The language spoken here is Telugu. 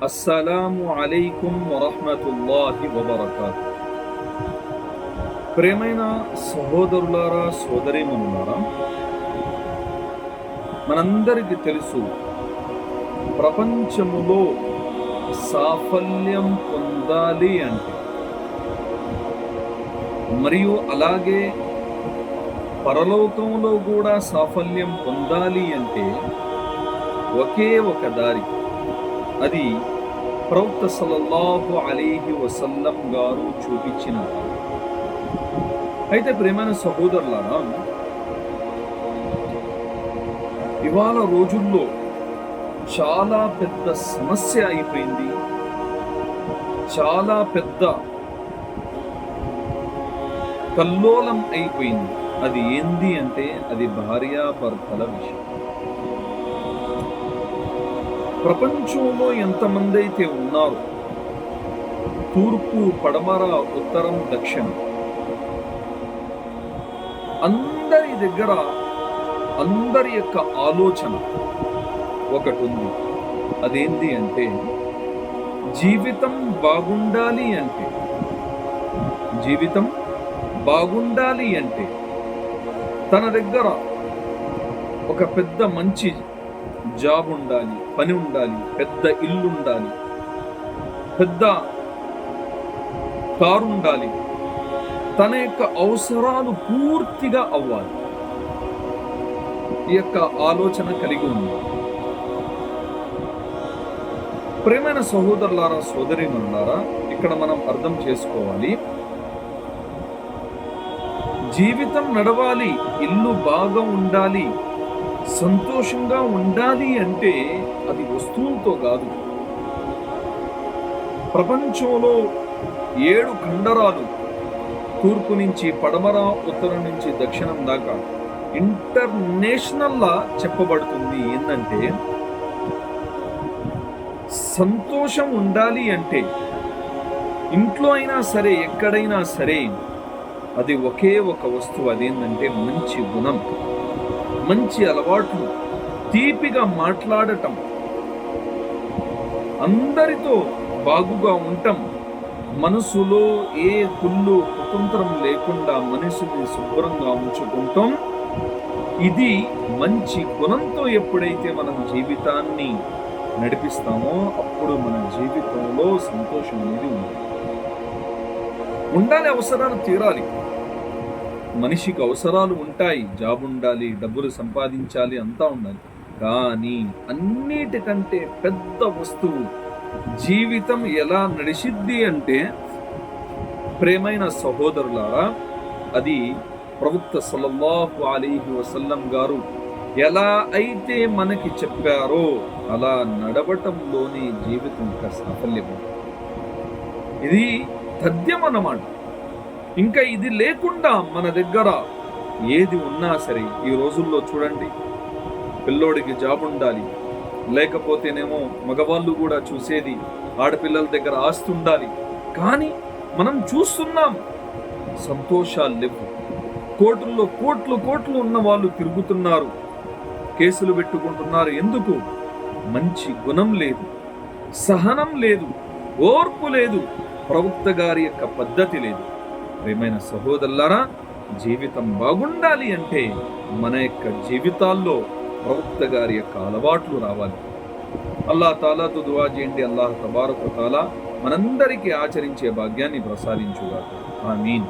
అస్సలాము అలైకుం వరహ్మతుల్లాహి వబరకాతు. ప్రేమైన సహోదరులారా, సోదరీమణులారా, మనందరికీ తెలుసు, ప్రపంచములో సాఫల్యం పొందాలి అంటే, మరియు అలాగే పరలోకంలో కూడా సాఫల్యం పొందాలి అంటే ఒకే ఒక దారి. అది ప్రవక్త సల్లల్లాహు అలైహి వసల్లం గారు చూపించిన. అయితే ప్రేమైన సహోదరులారా, ఇవాళ రోజుల్లో చాలా పెద్ద సమస్య అయిపోయింది. చాలా పెద్ద కల్లోలం అయిపోయింది. అది ఏంది అంటే అది భార్యాభర్తల విషయం. ప్రపంచంలో ఎంతమంది అయితే ఉన్నారు, తూర్పు, పడమర, ఉత్తరం, దక్షిణం, అందరి దగ్గర అందరి యొక్క ఆలోచన ఒకటి ఉంది. అదేంటి అంటే జీవితం బాగుండాలి అంటే తన దగ్గర ఒక పెద్ద మంచి జాబ్ ఉండాలి, పని ఉండాలి, పెద్ద ఇల్లు ఉండాలి, పెద్ద కారు ఉండాలి, తన యొక్క అవసరాలు పూర్తిగా అవ్వాలి. ఈ యొక్క ఆలోచన కలిగి ఉంది. ప్రేమైన సహోదరులారా, సోదరీమణులారా, ఇక్కడ మనం అర్థం చేసుకోవాలి, జీవితం నడవాలి, ఇల్లు బాగా ఉండాలి, సంతోషంగా ఉండాలి అంటే అది వస్తువులతో కాదు. ప్రపంచంలో 7 ఖండరాలు, తూర్పు నుంచి పడమర, ఉత్తరం నుంచి దక్షిణం దాకా ఇంటర్నేషనల్లా చెప్పబడుతుంది. ఏంటంటే సంతోషం ఉండాలి అంటే ఇంట్లో అయినా సరే, ఎక్కడైనా సరే, అది ఒకే ఒక వస్తువు. అదేంటంటే మంచి గుణం, మంచి అలవాట్లు, తీపిగా మాట్లాడటం, అందరితో బాగుగా ఉండటం, మనసులో ఏ కుళ్ళు కుతంత్రం లేకుండా మనసుని శుభ్రంగా ఉంచుకుంటాం. ఇది మంచి గుణంతో ఎప్పుడైతే మనం జీవితాన్ని నడిపిస్తామో అప్పుడు మన జీవితంలో సంతోషం అనేది ఉండాలి. అవసరాలు తీరాలి. మనిషికి అవసరాలు ఉంటాయి, జాబ్ ఉండాలి, డబ్బులు సంపాదించాలి, అంతా ఉండాలి. కానీ అన్నిటికంటే పెద్ద వస్తువు జీవితం ఎలా నడిచిద్ది అంటే, ప్రేమైన సహోదరులారా, అది ప్రవక్త సల్లల్లాహు అలైహి వసల్లం గారు ఎలా అయితే మనకి చెప్పారో అలా నడవటంలోనే జీవితం యొక్క సాఫల్యం. ఇది తథ్యం అన్నమాట. ఇంకా ఇది లేకుండా మన దగ్గర ఏది ఉన్నా సరే, ఈ రోజుల్లో చూడండి, పిల్లోడికి జాబ్ ఉండాలి, లేకపోతేనేమో మగవాళ్ళు కూడా చూసేది ఆడపిల్లల దగ్గర ఆస్తి ఉండాలి. కానీ మనం చూస్తున్నాం, సంతోషాలు లేవు. కోట్లలో కోట్లు ఉన్న వాళ్ళు తిరుగుతున్నారు, కేసులు పెట్టుకుంటున్నారు. ఎందుకు? మంచి గుణం లేదు, సహనం లేదు, ఓర్పు లేదు, ప్రవక్త గారి యొక్క పద్ధతి లేదు. ప్రియమైన సహోదరులారా, జీవితం బాగుండాలి అంటే మన యొక్క జీవితాల్లో ప్రవక్త గారి యొక్క అలవాట్లు రావాలి. అల్లాహ్ తాలాతో దువా చేయండి, అల్లాహ్ తబారక తాలా మనందరికీ ఆచరించే భాగ్యాన్ని ప్రసాదించుగాక. ఆమీన్.